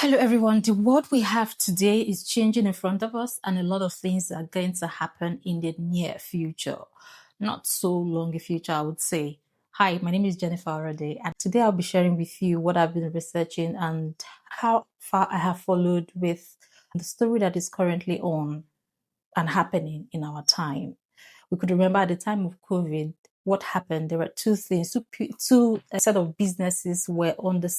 Hello, everyone. The world we have today is changing in front of us, and a lot of things are going to happen in the near future. Not so long a future, I would say. Hi, my name is Jennifer Orade, and today I'll be sharing with you what I've been researching and how far I have followed with the story that is currently on and happening in our time. We could remember at the time of COVID, what happened. There were two things, two set of businesses were on the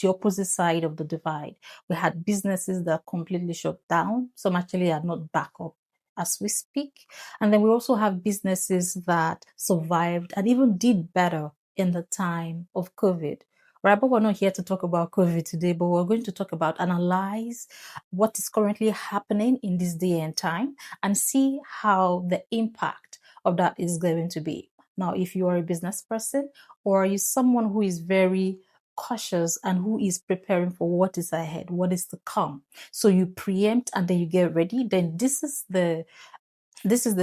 opposite side of the divide. We had businesses that completely shut down. Some actually are not back up as we speak. And then we also have businesses that survived and even did better in the time of COVID. Right, but we're not here to talk about COVID today, but we're going to talk about analyze what is currently happening in this day and time and see how the impact of that is going to be. Now, if you are a business person or are you someone who is very cautious and who is preparing for what is ahead, what is to come, so you preempt and then you get ready, then this is the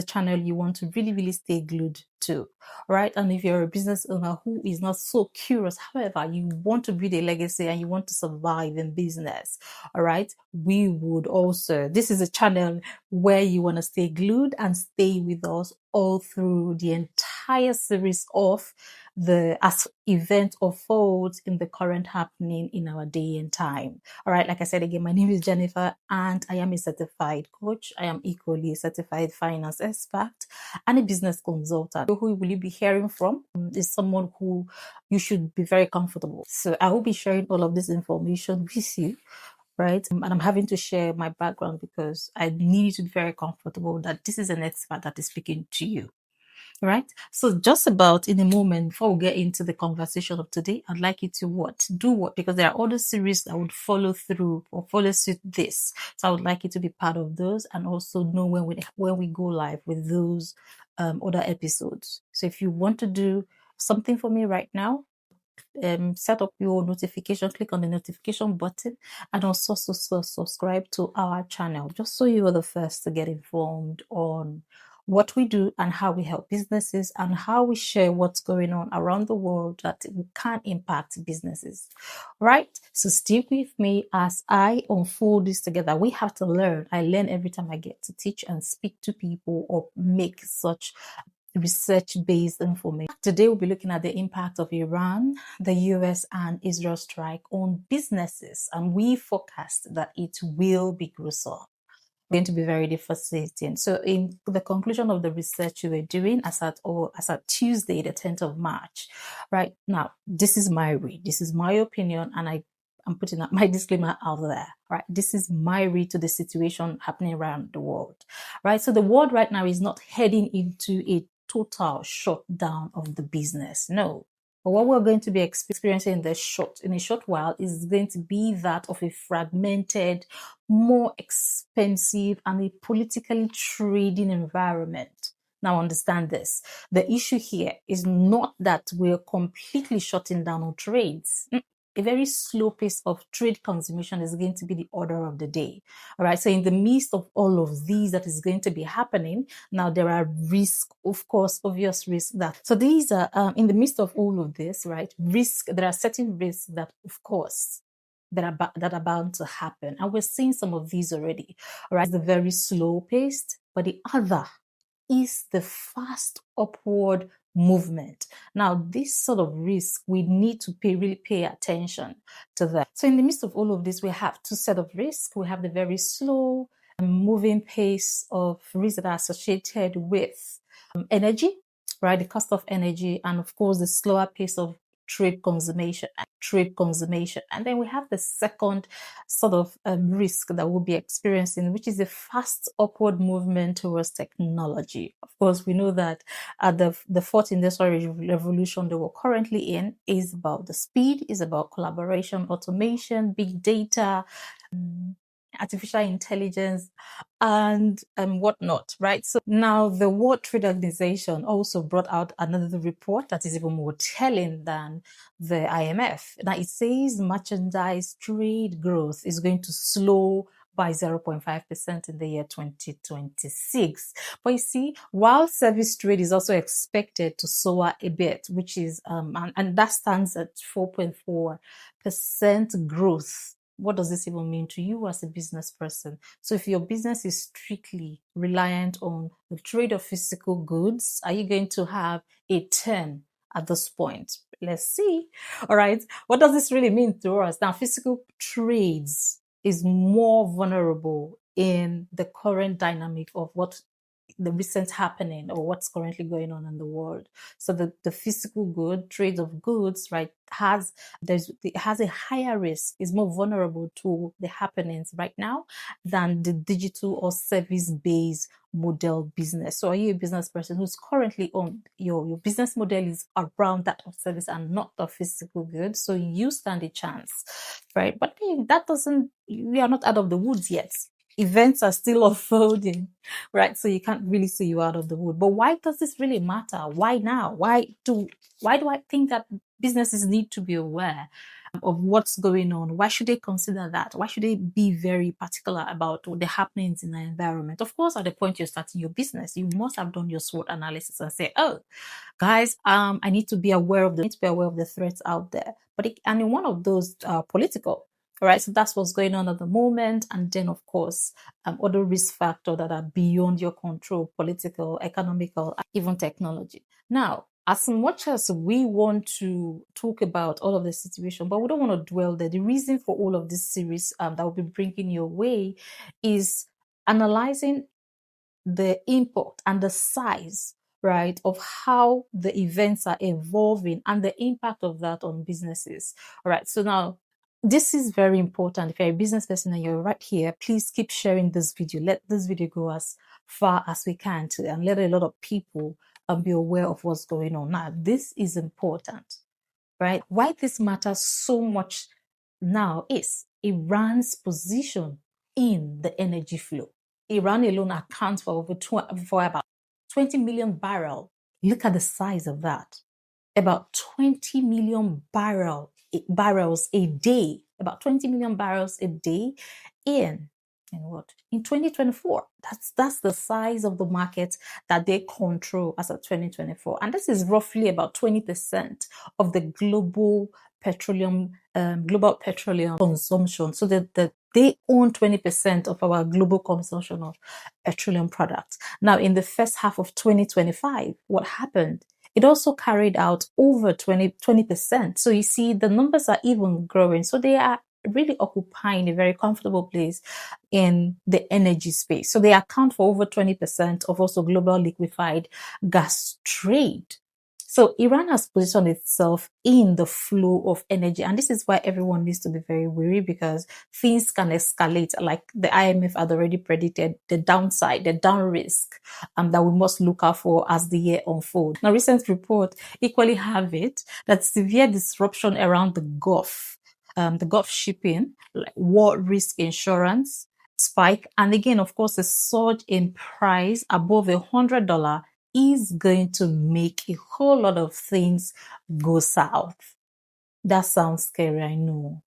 channel you want to really stay glued to, right? And if you're a business owner who is not so curious, however, you want to build a legacy and you want to survive in business, all right, this is a channel where you want to stay glued and stay with us all through the entire series of as event unfolds in the current happening in our day and time. All right, like I said again, my name is Jennifer and I am a certified coach. I am equally a certified finance expert and a business consultant. Who will you be hearing from is someone who you should be very comfortable. So I will be sharing all of this information with you, right? And I'm having to share my background because I need you to be very comfortable that this is an expert that is speaking to you. Right. So just about in a moment, before we get into the conversation of today, I'd like you to do what? Because there are other series that would follow through or follow suit this. So I would like you to be part of those and also know when we go live with those other episodes. So if you want to do something for me right now, set up your notification, click on the notification button, and also subscribe to our channel, just so you are the first to get informed on what we do and how we help businesses and how we share what's going on around the world that can impact businesses. Right? So stick with me as I unfold this together. We have to learn. I learn every time I get to teach and speak to people or make such research-based information. Today we'll be looking at the impact of Iran, the US and Israel strike on businesses, and we forecast that it will be gruesome. Going to be very devastating. So in the conclusion of the research we were doing as at Tuesday, the 10th of March, right now, this is my read, this is my opinion, and I'm putting up my disclaimer out there, right? This is my read to the situation happening around the world, right? So the world right now is not heading into a total shutdown of the business. No. But what we're going to be experiencing in a short while is going to be that of a fragmented, more expensive, and a politically trading environment. Now understand this. The issue here is not that we're completely shutting down on trades. A very slow pace of trade consummation is going to be the order of the day. All right. So in the midst of all of these that is going to be happening, now there are risks, of course, obvious risks so these are in the midst of all of this, right? There are certain risks that, of course, that are bound to happen. And we're seeing some of these already. All right. The very slow paced, but the other is the fast upward movement. Now, this sort of risk, we need to really pay attention to that. So in the midst of all of this, we have two sets of risks. We have the very slow moving pace of risks that are associated with energy, right? The cost of energy, and of course, the slower pace of trade consummation. And then we have the second sort of risk that we'll be experiencing, which is a fast upward movement towards technology. Of course, we know that the fourth industrial revolution that we're currently in is about the speed, is about collaboration, automation, big data, artificial intelligence, and whatnot, right? So now the World Trade Organization also brought out another report that is even more telling than the IMF. Now it says merchandise trade growth is going to slow by 0.5% in the year 2026. But you see, while service trade is also expected to soar a bit, which is, and that stands at 4.4% growth what does this even mean to you as a business person? So if your business is strictly reliant on the trade of physical goods, are you going to have a turn at this point? Let's see. All right. What does this really mean to us? Now, physical trades is more vulnerable in the current dynamic of what the recent happening or what's currently going on in the world. So the physical good trade of goods, right, it has a higher risk, is more vulnerable to the happenings right now than the digital or service-based model business. So are you a business person who's currently on your business model is around that of service and not the physical goods? So you stand a chance, right? But that doesn't, we are not out of the woods yet. Events are still unfolding, right? So you can't really see you out of the wood. But why does this really matter? Why now? Why do I think that businesses need to be aware of what's going on? Why should they consider that? Why should they be very particular about the happenings in the environment? Of course, at the point you're starting your business, you must have done your SWOT analysis and say, oh, guys, I need to be aware of the threats out there. And in one of those political. All right, so that's what's going on at the moment. And then, of course, other risk factors that are beyond your control, political, economical, even technology. Now, as much as we want to talk about all of the situation, but we don't want to dwell there. The reason for all of this series that we'll be bringing your way is analyzing the impact and the size, right, of how the events are evolving and the impact of that on businesses. All right, so now, this is very important. If you're a business person and you're right here, please keep sharing this video. Let this video go as far as we can and let a lot of people be aware of what's going on. Now, this is important, right? Why this matters so much now is Iran's position in the energy flow. Iran alone accounts for for about 20 million barrels. Look at the size of that. About 20 million barrels a day, about 20 million barrels a day in 2024. That's the size of the market that they control as of 2024, and this is roughly about 20% of the global petroleum consumption. So that they own 20% of our global consumption of petroleum products. Now, in the first half of 2025, what happened? It also carried out over 20%. So you see, the numbers are even growing. So they are really occupying a very comfortable place in the energy space. So they account for over 20% of also global liquefied gas trade. So Iran has positioned itself in the flow of energy. And this is why everyone needs to be very wary, because things can escalate. Like the IMF had already predicted the downside, the down risk that we must look out for as the year unfolds. Now, recent report equally have it that severe disruption around the Gulf shipping, like war risk insurance, spike. And again, of course, a surge in price above $100 is going to make a whole lot of things go south. That sounds scary, I know.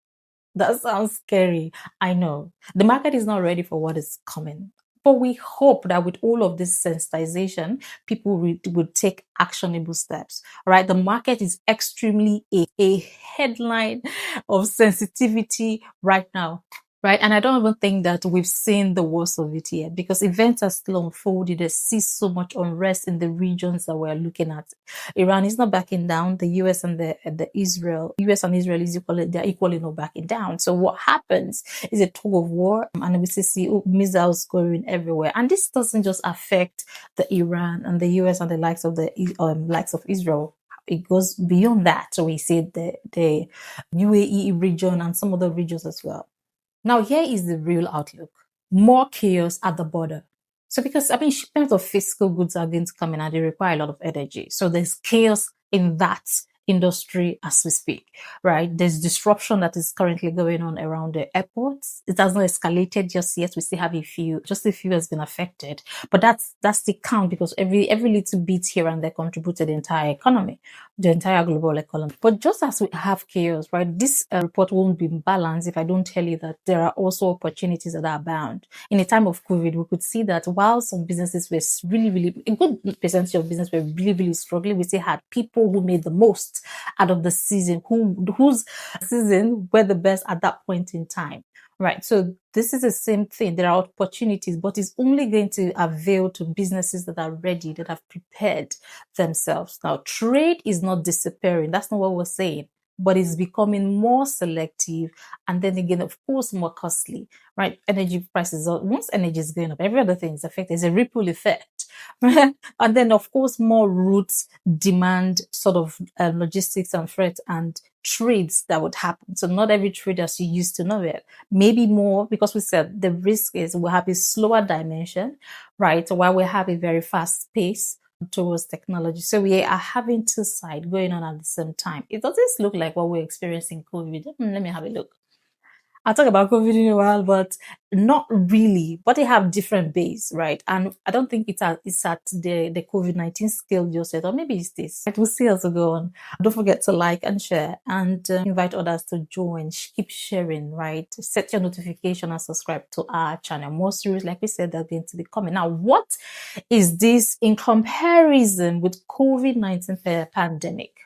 That sounds scary, I know. The market is not ready for what is coming. But we hope that with all of this sensitization, people would take actionable steps. All right, the market is extremely a headline of sensitivity right now. Right. And I don't even think that we've seen the worst of it yet, because events are still unfolding. There's still so much unrest in the regions that we're looking at. Iran is not backing down. The US and Israel is equally not backing down. So what happens is a tug of war, and we see missiles going everywhere. And this doesn't just affect the Iran and the US and the likes of Israel. It goes beyond that. So we see the UAE region and some other regions as well. Now, here is the real outlook. More chaos at the border. So because, shipments of physical goods are going to come in and they require a lot of energy. So there's chaos in that industry as we speak, right? There's disruption that is currently going on around the airports. It has not escalated just yet. We still have a few has been affected, but that's the count, because every little bit here and there contributed the entire economy, the entire global economy. But just as we have chaos, right, this report won't be balanced if I don't tell you that there are also opportunities that are abound. In a time of COVID, we could see that while some businesses were really, a good percentage of business were really struggling, we still had people who made the most out of the season, whose season were the best at that point in time. Right. So this is the same thing. There are opportunities, but it's only going to avail to businesses that are ready, that have prepared themselves. Now, trade is not disappearing. That's not what we're saying, but it's becoming more selective. And then again, of course, more costly, right? Energy prices, once energy is going up, every other thing is affected. There's a ripple effect. And then, of course, more routes demand sort of logistics and freight and trades that would happen. So not every trade as you used to know it. Maybe more, because we said the risk is we'll have a slower dimension, right? While we have a very fast pace towards technology. So we are having two sides going on at the same time. It doesn't look like what we're experiencing COVID. Let me have a look. I'll talk about COVID in a while, but not really. But they have different base, right? And I don't think it's at the COVID-19 scale just yet, or maybe it's this. Right? We'll see as we go on. Don't forget to like and share and invite others to join. Keep sharing, right? Set your notification and subscribe to our channel. More series, like we said, they're going to be coming. Now, what is this in comparison with COVID-19 pandemic?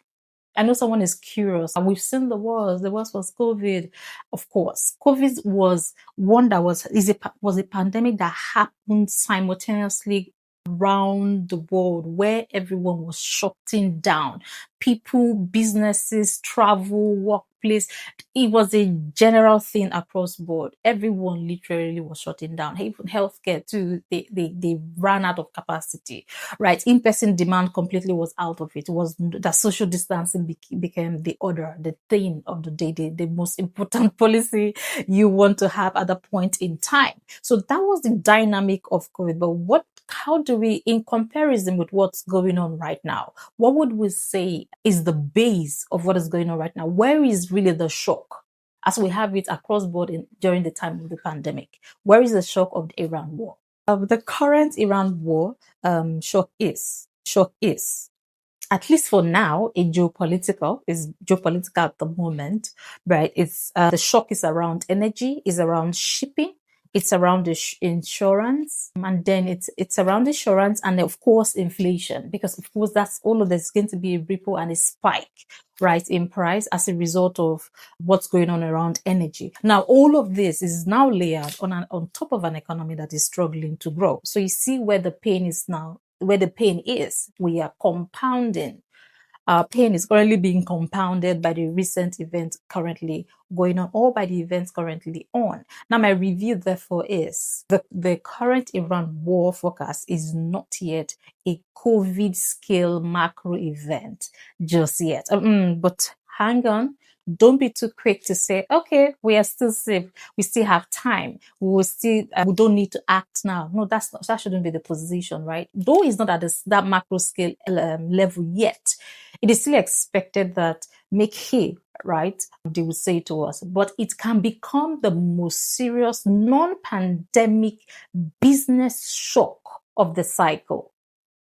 I know someone is curious. We've seen the worst. The worst was COVID. Of course, COVID was one that was a pandemic that happened simultaneously around the world, where everyone was shutting down. People, businesses, travel, workplace. It was a general thing across board. Everyone literally was shutting down. Even healthcare too. They ran out of capacity. Right, in-person demand completely was out of it. It was that social distancing became the order, the thing of the day, the most important policy you want to have at that point in time. So that was the dynamic of COVID. But how do we, in comparison with what's going on right now, what would we say is the base of what is going on right now? Where is really the shock, as we have it across board during the time of the pandemic? Where is the shock of the Iran war? The current Iran war shock is, at least for now, geopolitical at the moment, right? It's the shock is around energy, is around shipping, it's around the insurance, and then it's around insurance, and of course inflation, because of course that's all of there's going to be a ripple and a spike, right, in price as a result of what's going on around energy. Now, all of this is now layered on top of an economy that is struggling to grow. So you see where the pain is now. Where the pain is, we are compounding. Our pain is currently being compounded by the recent events currently going on, or by the events currently on. Now, my review, therefore, is the current Iran war forecast is not yet a COVID scale macro event just yet. But hang on. Don't be too quick to say, okay, we are still safe. We still have time. We don't need to act now. No, that shouldn't be the position, right? Though it's not at that macro scale level yet, it is still expected that make hay, right? They would say to us, but it can become the most serious non-pandemic business shock of the cycle.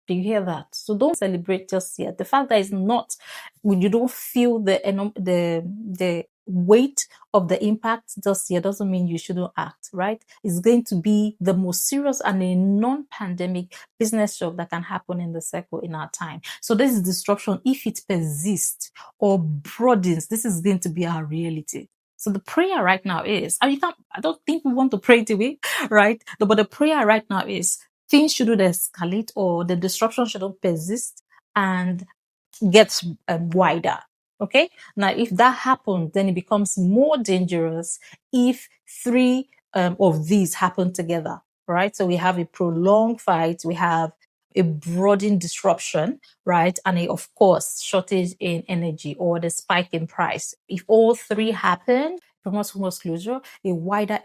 Do you hear that? So don't celebrate just yet. The fact that it's not, when you don't feel the weight of the impact just yet, doesn't mean you shouldn't act, right? It's going to be the most serious and a non-pandemic business shock that can happen in the cycle in our time. So this is disruption. If it persists or broadens, this is going to be our reality. So the prayer right now is, I don't think we want to pray it away, right? But the prayer right now is, things shouldn't escalate, or the disruption shouldn't persist and get wider. Okay. Now, if that happens, then it becomes more dangerous if three of these happen together, right? So we have a prolonged fight, we have a broadening disruption, right? And of course, shortage in energy or the spike in price. If all three happen, almost closure, a wider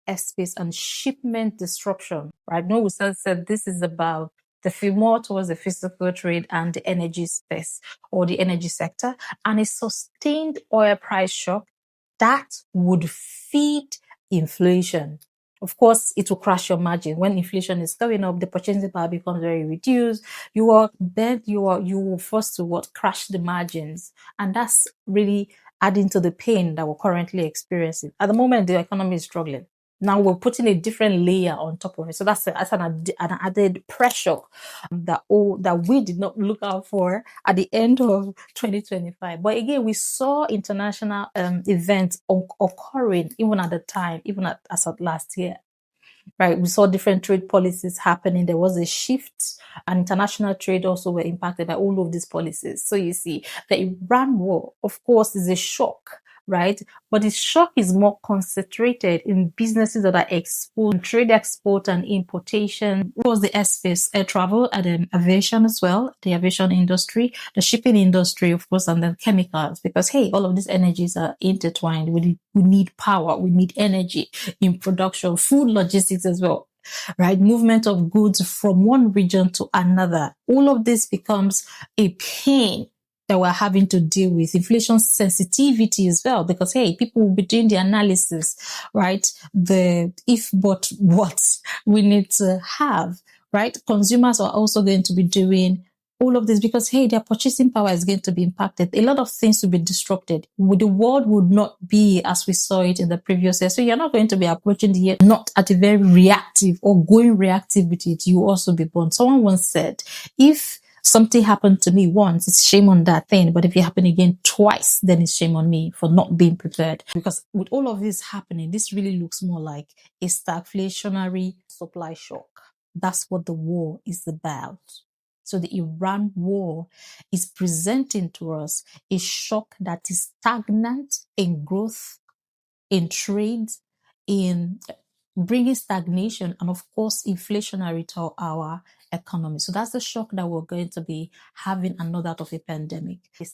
airspace and shipment disruption, right? No, we said this is about more towards the physical trade and the energy space or the energy sector, and a sustained oil price shock that would feed inflation. Of course, it will crash your margin. When inflation is going up, the purchasing power becomes very reduced. You will forced to crash the margins, and that's really adding to the pain that we're currently experiencing. At the moment, the economy is struggling. Now we're putting a different layer on top of it, so that's an added pressure that we did not look out for at the end of 2025. But again, we saw international events occurring even at the time, as of last year. Right, we saw different trade policies happening. There was a shift, and international trade also were impacted by all of these policies. So you see, the Iran war, of course, is a shock, right? But the shock is more concentrated in businesses that are exposed, trade export and importation. It was the airspace, air travel, and aviation as well, the aviation industry, the shipping industry, of course, and then chemicals. Because hey, all of these energies are intertwined. We need power, we need energy in production, food logistics as well. Right, movement of goods from one region to another. All of this becomes a pain that we're having to deal with. Inflation sensitivity as well, because hey, people will be doing the analysis, right? The if but what we need to have, right? Consumers are also going to be doing all of this because hey, their purchasing power is going to be impacted. A lot of things will be disrupted. The world would not be as we saw it in the previous year. So you're not going to be approaching the year not at a very reactive or going reactive with it. You also be born. Someone once said, if something happened to me once, it's shame on that thing. But if it happened again twice, then it's shame on me for not being prepared. Because with all of this happening, this really looks more like a stagflationary supply shock. That's what the war is about. So the Iran war is presenting to us a shock that is stagnant in growth, in trade, in bringing stagnation, and of course inflationary to our economy. So that's the shock that we're going to be having, another out of a pandemic. A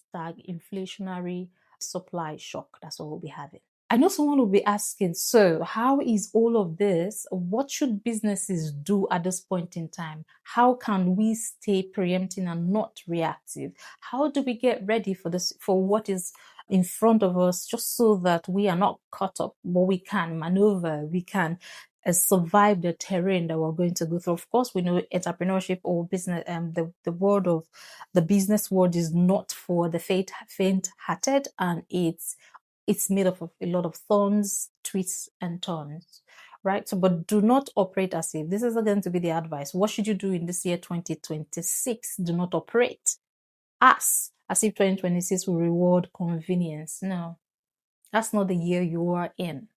inflationary supply shock. That's what we'll be having. I know someone will be asking, so how is all of this? What should businesses do at this point in time? How can we stay preempting and not reactive? How do we get ready for this, for what is in front of us, just so that we are not caught up, but we can maneuver, we can survive the terrain that we're going to go through? Of course, we know entrepreneurship or business, the world of the business world is not for the faint-hearted, and it's made up of a lot of thorns, twists, and turns, right? So, but do not operate as if this is going to be the advice. What should you do in this year 2026? Do not operate as if 2026 will reward convenience. No, that's not the year you are in.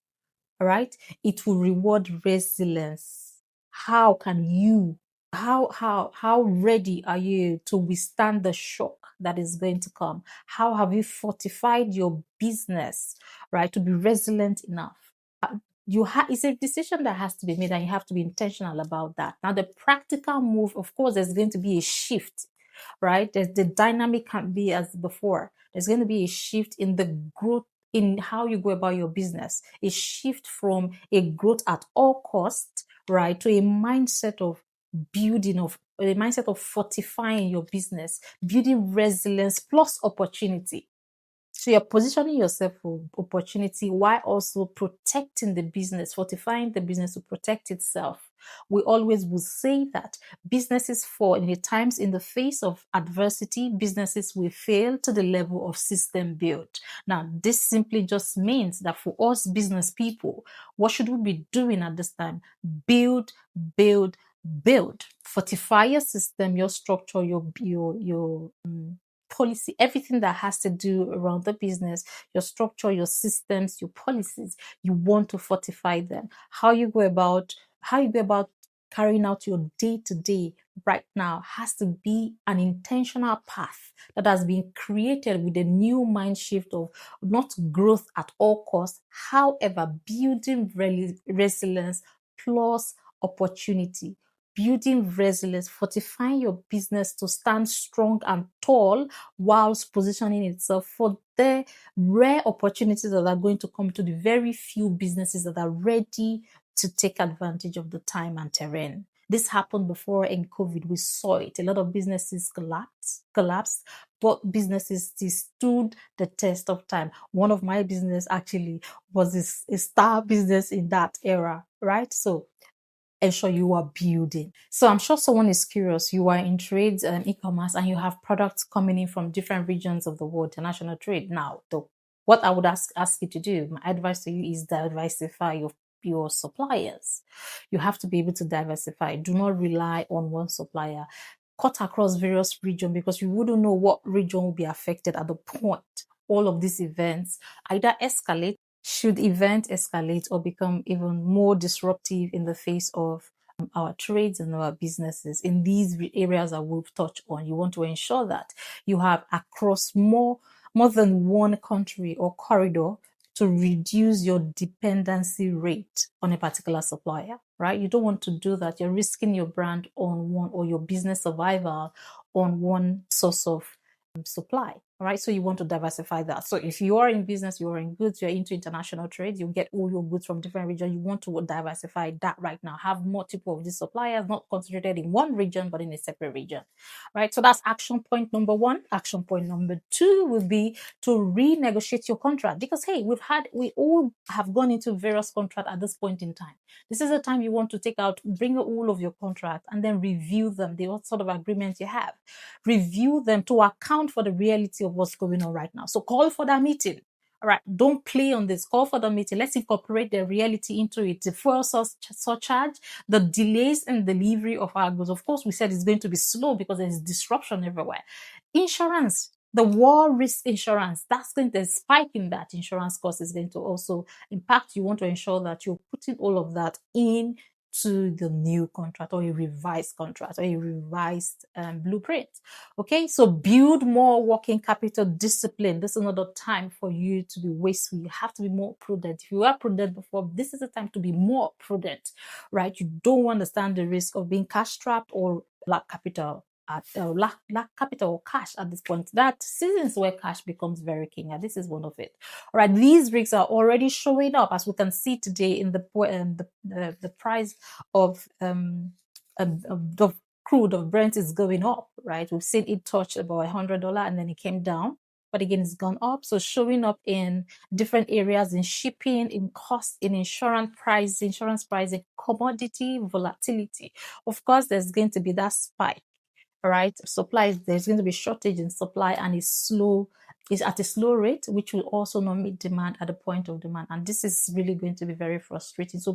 All right, it will reward resilience. How can you? How ready are you to withstand the shock that is going to come? How have you fortified your business, right, to be resilient enough? It's a decision that has to be made, and you have to be intentional about that. Now, the practical move, of course, there's going to be a shift, right? The dynamic can't be as before. There's going to be a shift in the growth, in how you go about your business, a shift from a growth at all costs, right, to a mindset of fortifying your business, building resilience plus opportunity. So you're positioning yourself for opportunity while also protecting the business, fortifying the business to protect itself. We always will say that businesses fall in the times, in the face of adversity, businesses will fail to the level of system build. Now, this simply just means that for us business people, what should we be doing at this time? Build, build, build. Fortify your system, your structure, your policy, everything that has to do around the business, your structure, your systems, your policies. You want to fortify them. How you go about carrying out your day-to-day right now has to be an intentional path that has been created with a new mind shift of not growth at all costs, however, building resilience plus opportunity. Building resilience, fortifying your business to stand strong and tall whilst positioning itself for the rare opportunities that are going to come to the very few businesses that are ready to take advantage of the time and terrain. This happened before in COVID. We saw it. A lot of businesses collapsed, but businesses still stood the test of time. One of my business actually was a star business in that era, right? So ensure you are building. So I'm sure someone is curious. You are in trades and e-commerce and you have products coming in from different regions of the world, international trade. Now, what I would ask you to do, my advice to you is diversify your suppliers. You have to be able to diversify. Do not rely on one supplier. Cut across various regions because you wouldn't know what region will be affected at the point all of these events either escalate. Should event escalate or become even more disruptive in the face of our trades and our businesses in these areas that we've touched on, you want to ensure that you have across more than one country or corridor to reduce your dependency rate on a particular supplier, right? You don't want to do that. You're risking your brand on one or your business survival on one source of supply. All right, so you want to diversify that. So if you are in business, you are in goods, you're into international trade, you get all your goods from different regions. You want to diversify that right now. Have multiple of these suppliers, not concentrated in one region, but in a separate region. Right. So that's action point number one. Action point number two will be to renegotiate your contract because hey, we all have gone into various contracts at this point in time. This is the time you want to bring all of your contracts and then review them. What sort of agreements you have. Review them to account for the reality of what's going on right now. So call for that meeting. All right, don't play on this. Call for the meeting. Let's incorporate the reality into it. The fuel surcharge, the delays in delivery of our goods. Of course, we said it's going to be slow because there's disruption everywhere. Insurance, the war risk insurance, that's going to spike in that insurance cost is going to also impact. You want to ensure that you're putting all of that in to the new contract or a revised contract or a revised blueprint. Okay, so build more working capital discipline. This is not the time for you to be wasteful. You have to be more prudent. If you were prudent before, this is the time to be more prudent, right? You don't want to stand the risk of being cash strapped or lack capital. Lack capital or cash at this point. That seasons where cash becomes very king, and this is one of it. All right, these risks are already showing up, as we can see today in the price of crude of Brent is going up. Right, we've seen it touch about $100 and then it came down, but again it's gone up. So showing up in different areas, in shipping, in cost, in insurance pricing, commodity volatility. Of course, there's going to be that spike. All right, supplies, there's going to be shortage in supply and it's at a slow rate, which will also not meet demand at the point of demand. And this is really going to be very frustrating. So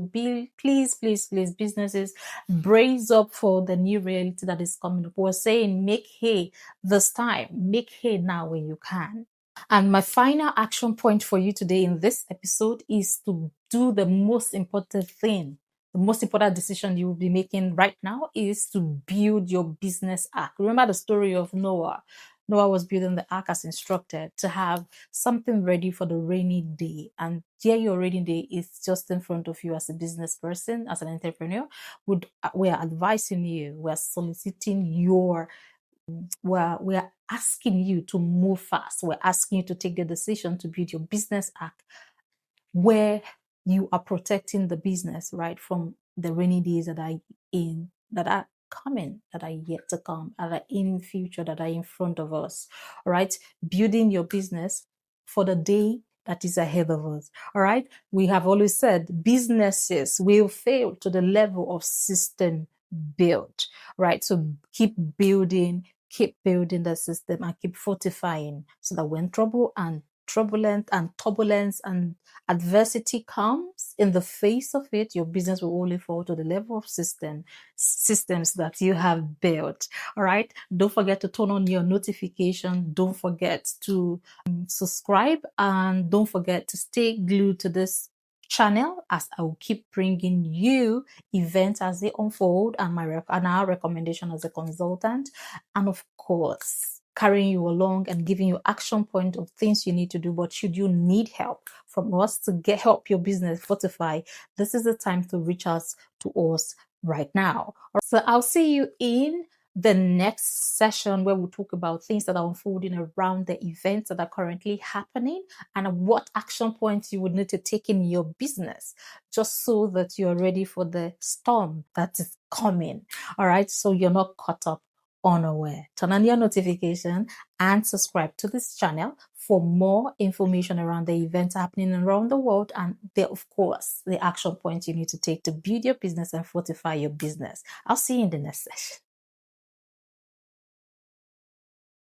please, businesses, brace up for the new reality that is coming up. We're saying make hay this time, make hay now when you can. And my final action point for you today in this episode is to do the most important thing. The most important decision you will be making right now is to build your business ark. Remember the story of Noah. Noah was building the ark as instructed to have something ready for the rainy day. And here your rainy day is just in front of you as a business person, as an entrepreneur. We are advising you, we are soliciting we're asking you to move fast. We're asking you to take the decision to build your business ark where you are protecting the business, right, from the rainy days that are coming, that are yet to come, that are in future, that are in front of us. All right, building your business for the day that is ahead of us. All right, we have always said businesses will fail to the level of system built, right? So keep building the system and keep fortifying so that when trouble and turbulence and adversity comes in the face of it, your business will only fall to the level of systems that you have built. All right, don't forget to turn on your notification. Don't forget to subscribe, and don't forget to stay glued to this channel as I will keep bringing you events as they unfold and our recommendation as a consultant, and of course carrying you along and giving you action point of things you need to do. But should you need help from us to help your business fortify, this is the time to reach out to us right now. So I'll see you in the next session where we'll talk about things that are unfolding around the events that are currently happening and what action points you would need to take in your business just so that you're ready for the storm that is coming. All right, so you're not caught up unaware. Turn on your notification and subscribe to this channel for more information around the events happening around the world and of course the action points you need to take to build your business and fortify your business. I'll see you in the next session.